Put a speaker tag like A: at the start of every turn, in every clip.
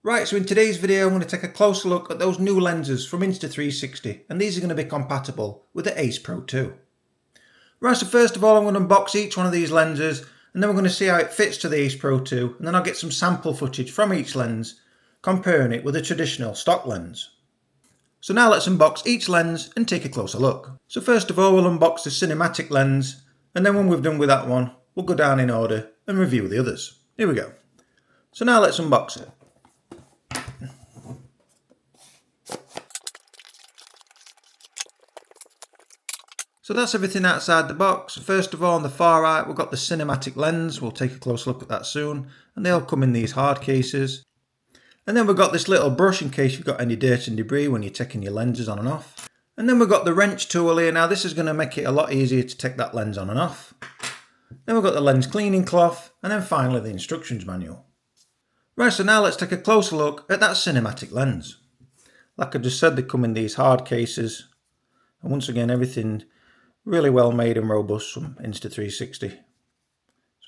A: Right, so in today's video I'm going to take a closer look at those new lenses from Insta360, and these are going to be compatible with the Ace Pro 2. Right, so first of all I'm going to unbox each one of these lenses, and then we're going to see how it fits to the Ace Pro 2, and then I'll get some sample footage from each lens, comparing it with a traditional stock lens. So now let's unbox each lens and take a closer look. So first of all we'll unbox the cinematic lens, and then when we've done with that one, we'll go down in order and review the others. Here we go. So now let's unbox it. So that's everything outside the box. First of all, on the far right, we've got the cinematic lens. We'll take a close look at that soon. And they all come in these hard cases. And then we've got this little brush in case you've got any dirt and debris when you're taking your lenses on and off. And then we've got the wrench tool here. Now this is going to make it a lot easier to take that lens on and off. Then we've got the lens cleaning cloth. And then finally the instructions manual. Right, so now let's take a closer look at that cinematic lens. Like I just said, they come in these hard cases. And once again, everything really well made and robust from Insta360. So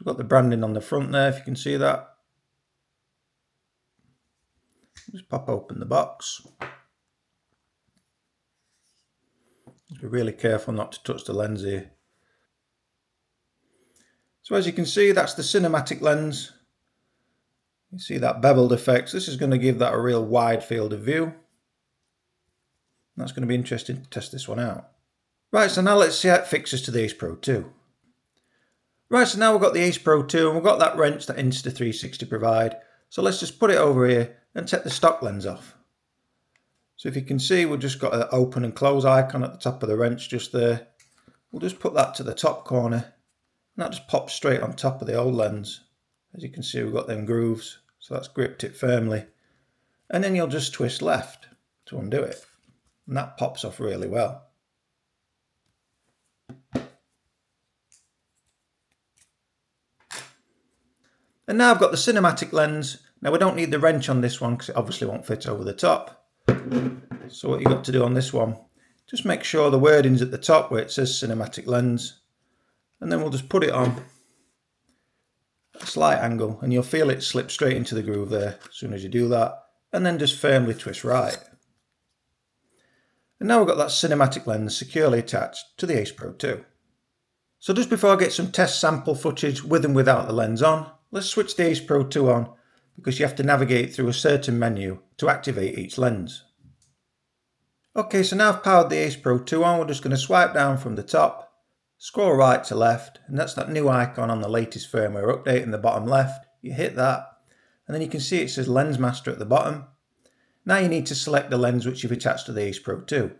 A: we've got the branding on the front there, if you can see that. Just pop open the box. Just be really careful not to touch the lens here. So as you can see, that's the cinematic lens. You see that beveled effect. This is going to give that a real wide field of view. That's going to be interesting to test this one out. Right, so now let's see how it fixes to the Ace Pro 2. Right, so now we've got the Ace Pro 2 and we've got that wrench that Insta360 provide. So let's just put it over here and take the stock lens off. So if you can see, we've just got an open and close icon at the top of the wrench just there. We'll just put that to the top corner and that just pops straight on top of the old lens. As you can see, we've got them grooves, so that's gripped it firmly. And then you'll just twist left to undo it. And that pops off really well. And now I've got the cinematic lens. Now we don't need the wrench on this one because it obviously won't fit over the top. So what you've got to do on this one, just make sure the wording's at the top where it says cinematic lens. And then we'll just put it on a slight angle and you'll feel it slip straight into the groove there as soon as you do that. And then just firmly twist right. And now we've got that cinematic lens securely attached to the Ace Pro 2. So just before I get some test sample footage with and without the lens on, let's switch the Ace Pro 2 on because you have to navigate through a certain menu to activate each lens. Okay, so now I've powered the Ace Pro 2 on, we're just going to swipe down from the top, scroll right to left, and that's that new icon on the latest firmware update in the bottom left. You hit that, and then you can see it says Lens Master at the bottom. Now you need to select the lens which you've attached to the Ace Pro 2.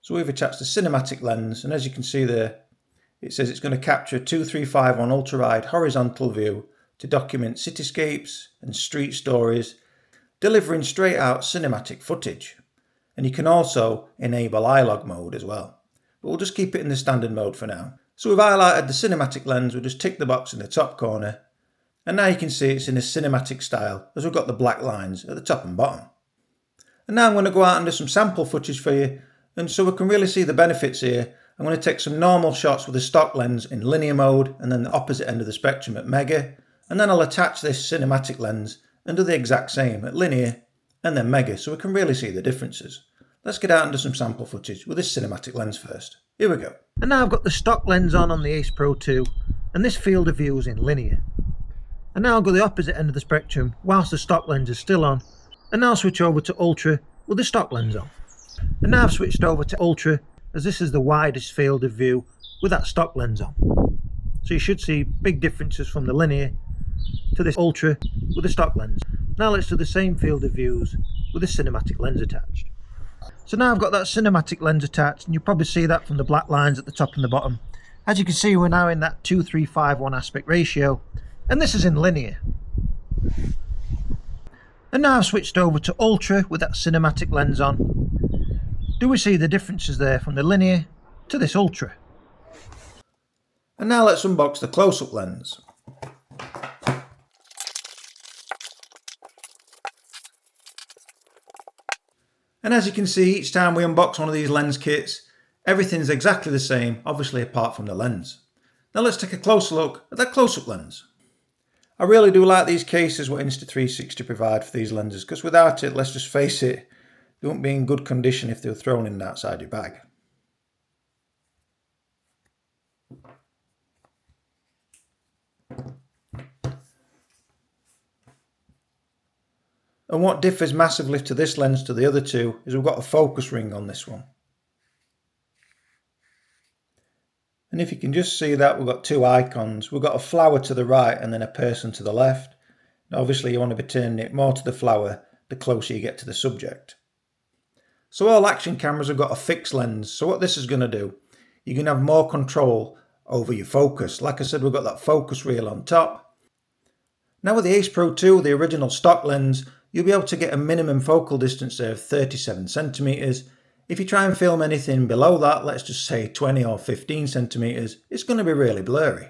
A: So we've attached the cinematic lens, and as you can see there, it says it's going to capture 2351 ultra-wide horizontal view to document cityscapes and street stories, delivering straight out cinematic footage. And you can also enable iLog mode as well. But we'll just keep it in the standard mode for now. So we've highlighted the cinematic lens, we'll just tick the box in the top corner. And now you can see it's in a cinematic style as we've got the black lines at the top and bottom. And now I'm going to go out and do some sample footage for you. And so we can really see the benefits here. I'm going to take some normal shots with the stock lens in linear mode and then the opposite end of the spectrum at mega. And then I'll attach this cinematic lens and do the exact same at linear and then mega so we can really see the differences. Let's get out and do some sample footage with this cinematic lens first. Here we go. And now I've got the stock lens on the Ace Pro 2 and this field of view is in linear. And now I'll go the opposite end of the spectrum whilst the stock lens is still on. And now I'll switch over to ultra with the stock lens on. And now I've switched over to ultra as this is the widest field of view with that stock lens on. So you should see big differences from the linear to this ultra with the stock lens. Now let's do the same field of views with the cinematic lens attached. So now I've got that cinematic lens attached and you'll probably see that from the black lines at the top and the bottom. As you can see, we're now in that 2351 aspect ratio and this is in linear. And now I've switched over to ultra with that cinematic lens on. Do we see the differences there from the linear to this ultra? And now let's unbox the close-up lens. And as you can see, each time we unbox one of these lens kits, everything's exactly the same, obviously apart from the lens. Now let's take a closer look at that close-up lens. I really do like these cases what Insta360 provide for these lenses, because without it, let's just face it, they wouldn't be in good condition if they were thrown in outside your bag. And what differs massively to this lens to the other two is we've got a focus ring on this one. And if you can just see that, we've got two icons. We've got a flower to the right and then a person to the left. Now obviously you want to be turning it more to the flower the closer you get to the subject. So all action cameras have got a fixed lens. So what this is going to do, you can have more control over your focus. Like I said, we've got that focus reel on top. Now with the Ace Pro 2, the original stock lens, you'll be able to get a minimum focal distance there of 37 centimeters. If you try and film anything below that, let's just say 20 or 15 centimeters, it's going to be really blurry.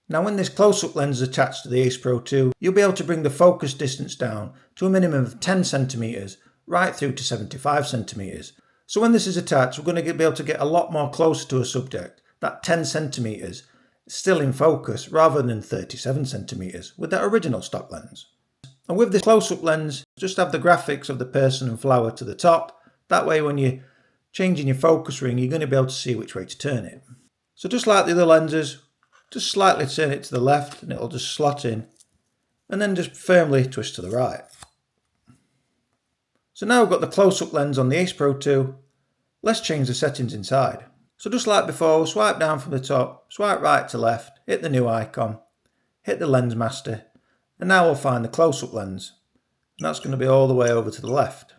A: Now when this close-up lens is attached to the Ace Pro 2, you'll be able to bring the focus distance down to a minimum of 10 centimeters, right through to 75 centimeters. So when this is attached, we're going to be able to get a lot more closer to a subject. That 10 centimeters is still in focus rather than 37 centimeters with that original stock lens. And with this close-up lens, just have the graphics of the person and flower to the top. That way when you're changing your focus ring, you're going to be able to see which way to turn it. So just like the other lenses, just slightly turn it to the left and it'll just slot in, and then just firmly twist to the right. So now we've got the close-up lens on the Ace Pro 2. Let's change the settings inside. So just like before, swipe down from the top, swipe right to left, hit the new icon, hit the lens master, and now we'll find the close-up lens. And that's going to be all the way over to the left.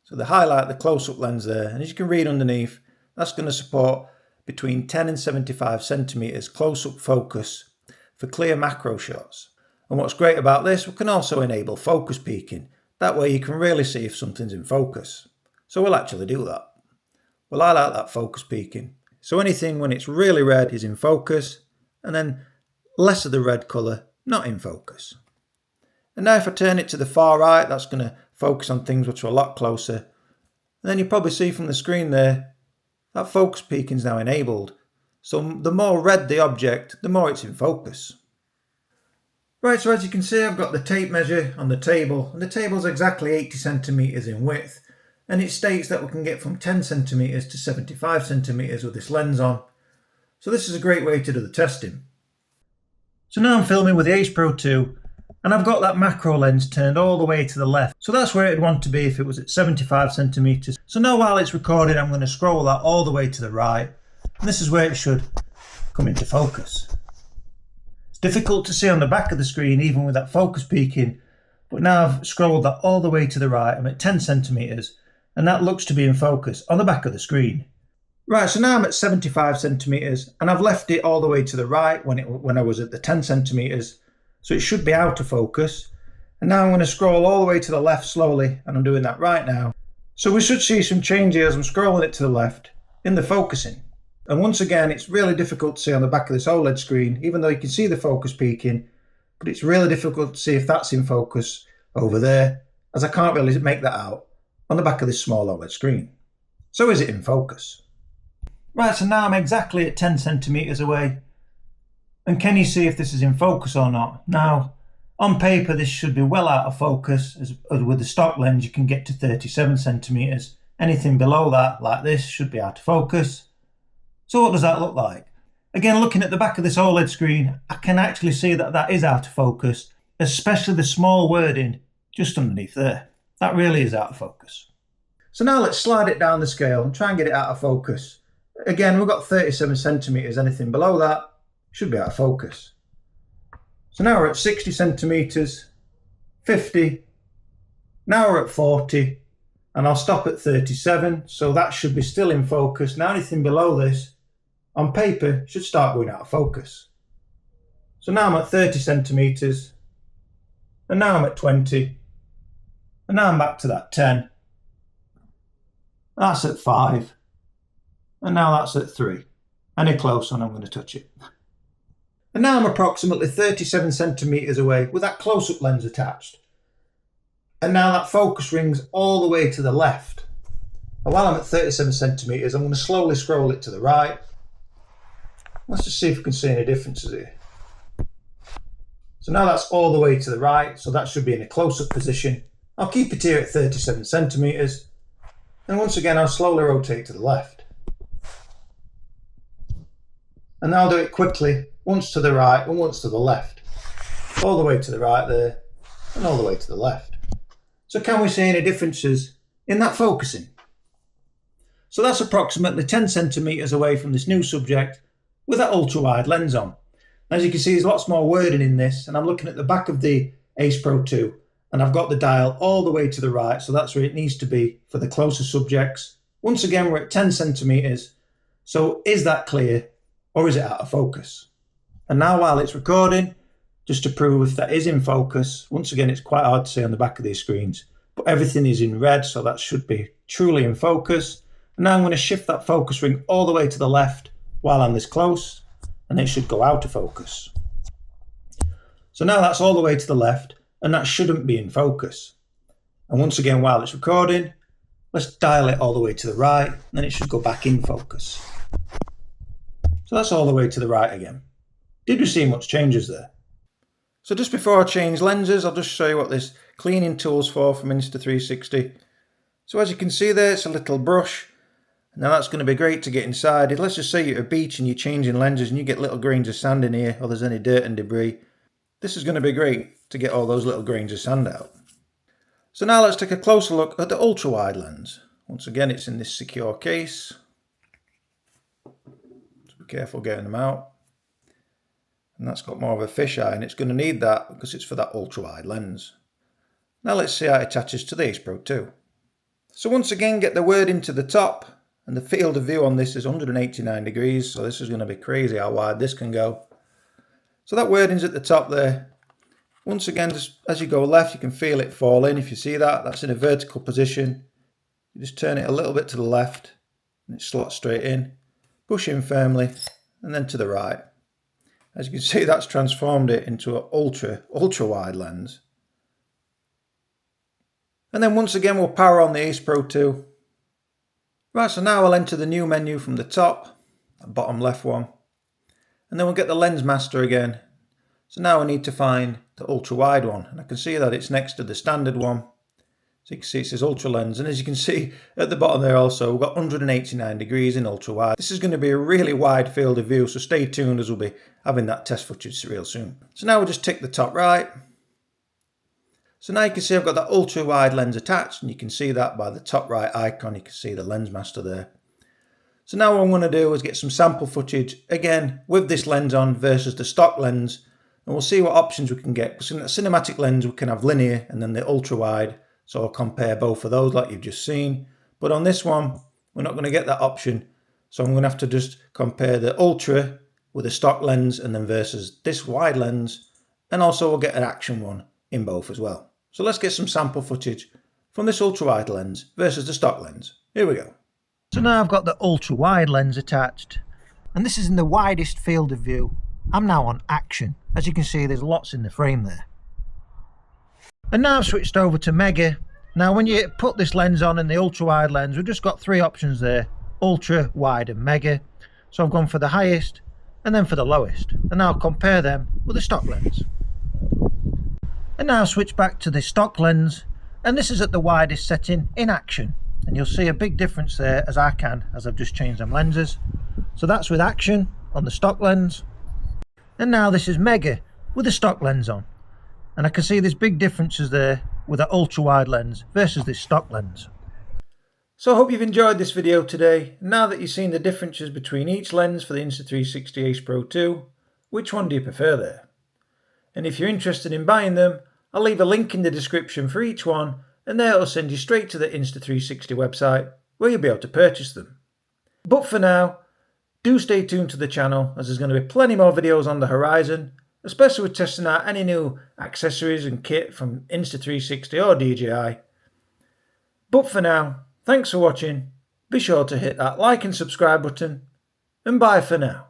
A: So they highlight the close-up lens there, and as you can read underneath, that's going to support between 10 and 75 centimeters close-up focus for clear macro shots. And what's great about this, we can also enable focus peaking. That way you can really see if something's in focus. So we'll actually do that. We'll highlight that focus peaking. So anything when it's really red is in focus, and then less of the red colour not in focus. And now if I turn it to the far right, that's going to focus on things which are a lot closer. And then you probably see from the screen there, that focus peaking is now enabled. So the more red the object, the more it's in focus. Right, so as you can see, I've got the tape measure on the table, and the table's exactly 80 centimeters in width. And it states that we can get from 10 centimeters to 75 centimeters with this lens on. So this is a great way to do the testing. So now I'm filming with the Ace Pro 2, and I've got that macro lens turned all the way to the left. So that's where it'd want to be if it was at 75 centimeters. So now while it's recording, I'm going to scroll that all the way to the right. And this is where it should come into focus. It's difficult to see on the back of the screen, even with that focus peaking. But now I've scrolled that all the way to the right. I'm at 10 centimeters, and that looks to be in focus on the back of the screen. Right, so now I'm at 75 centimeters, and I've left it all the way to the right when I was at the 10 centimeters. So it should be out of focus. And now I'm going to scroll all the way to the left slowly, and I'm doing that right now. So we should see some change here as I'm scrolling it to the left in the focusing. And once again, it's really difficult to see on the back of this OLED screen, even though you can see the focus peaking, but it's really difficult to see if that's in focus over there, as I can't really make that out on the back of this small OLED screen. So is it in focus? Right, so now I'm exactly at 10 centimeters away. And can you see if this is in focus or not? Now, on paper, this should be well out of focus. As with the stock lens, you can get to 37 centimeters. Anything below that, like this, should be out of focus. So what does that look like? Again, looking at the back of this OLED screen, I can actually see that that is out of focus, especially the small wording just underneath there. That really is out of focus. So now let's slide it down the scale and try and get it out of focus. Again, we've got 37 centimeters. Anything below that should be out of focus. So now we're at 60 centimeters, 50, now we're at 40, and I'll stop at 37, so that should be still in focus. Now anything below this, on paper, should start going out of focus. So now I'm at 30 centimeters, and now I'm at 20, and now I'm back to that 10. That's at 5, and now that's at 3. Any closer and I'm going to touch it. And now I'm approximately 37 centimeters away with that close-up lens attached. And now that focus ring's all the way to the left. And while I'm at 37 centimeters, I'm going to slowly scroll it to the right. Let's just see if we can see any differences here. So now that's all the way to the right, so that should be in a close-up position. I'll keep it here at 37 centimeters. And once again, I'll slowly rotate to the left. And I'll do it quickly, once to the right and once to the left. All the way to the right there, and all the way to the left. So can we see any differences in that focusing? So that's approximately 10 centimeters away from this new subject with that ultra-wide lens on. As you can see, there's lots more wording in this, and I'm looking at the back of the Ace Pro 2, and I've got the dial all the way to the right, so that's where it needs to be for the closer subjects. Once again, we're at 10 centimeters. So is that clear, or is it out of focus? And now while it's recording, just to prove if that is in focus, once again, it's quite hard to see on the back of these screens, but everything is in red, so that should be truly in focus. And now I'm going to shift that focus ring all the way to the left while I'm this close, and it should go out of focus. So now that's all the way to the left, and that shouldn't be in focus. And once again, while it's recording, let's dial it all the way to the right, and then it should go back in focus. So that's all the way to the right again. Did we see much changes there? So just before I change lenses, I'll just show you what this cleaning tool's for from Insta360. So as you can see there, it's a little brush. Now that's going to be great to get inside. Let's just say you're at a beach and you're changing lenses and you get little grains of sand in here, or there's any dirt and debris. This is going to be great to get all those little grains of sand out. So now let's take a closer look at the ultra-wide lens. Once again, it's in this secure case. So be careful getting them out. And that's got more of a fisheye, and it's going to need that because it's for that ultra-wide lens. Now let's see how it attaches to the Ace Pro 2. So once again, get the wording to the top. And the field of view on this is 189 degrees, so this is going to be crazy how wide this can go. So that wording's at the top there. Once again, just as you go left, you can feel it fall in. If you see that, that's in a vertical position. You just turn it a little bit to the left, and it slots straight in. Push in firmly, and then to the right. As you can see, that's transformed it into an ultra-wide lens. And then once again, we'll power on the Ace Pro 2. Right, so now I'll enter the new menu from the top, the bottom left one, and then we'll get the lens master again. So now I need to find the ultra wide one, and I can see that it's next to the standard one. So you can see it says ultra lens, and as you can see at the bottom there also, we've got 189 degrees in ultra wide. This is going to be a really wide field of view, so stay tuned as we'll be having that test footage real soon. So now we'll just tick the top right. So now you can see I've got that ultra wide lens attached, and you can see that by the top right icon. You can see the lens master there. So now what I'm going to do is get some sample footage again with this lens on versus the stock lens, and we'll see what options we can get. Because in the cinematic lens we can have linear and then the ultra wide, so I'll compare both of those like you've just seen. But on this one we're not going to get that option, so I'm going to have to just compare the ultra with the stock lens and then versus this wide lens, and also we'll get an action one in both as well. So let's get some sample footage from this ultra-wide lens versus the stock lens. Here we go. So now I've got the ultra-wide lens attached, and this is in the widest field of view. I'm now on action. As you can see, there's lots in the frame there. And now I've switched over to mega. Now when you put this lens on in the ultra-wide lens, we've just got three options there: ultra, wide and mega. So I've gone for the highest and then for the lowest, and I'll compare them with the stock lens. And now switch back to the stock lens, and this is at the widest setting in action, and you'll see a big difference there as I've just changed them lenses. So that's with action on the stock lens, and now this is mega with the stock lens on, and I can see there's big differences there with the ultra wide lens versus this stock lens. So I hope you've enjoyed this video today. Now that you've seen the differences between each lens for the Insta360 Ace Pro 2, which one do you prefer there? And if you're interested in buying them, I'll leave a link in the description for each one, and there it'll send you straight to the Insta360 website where you'll be able to purchase them. But for now, do stay tuned to the channel, as there's going to be plenty more videos on the horizon, especially with testing out any new accessories and kit from Insta360 or DJI. But for now, thanks for watching, be sure to hit that like and subscribe button, and bye for now.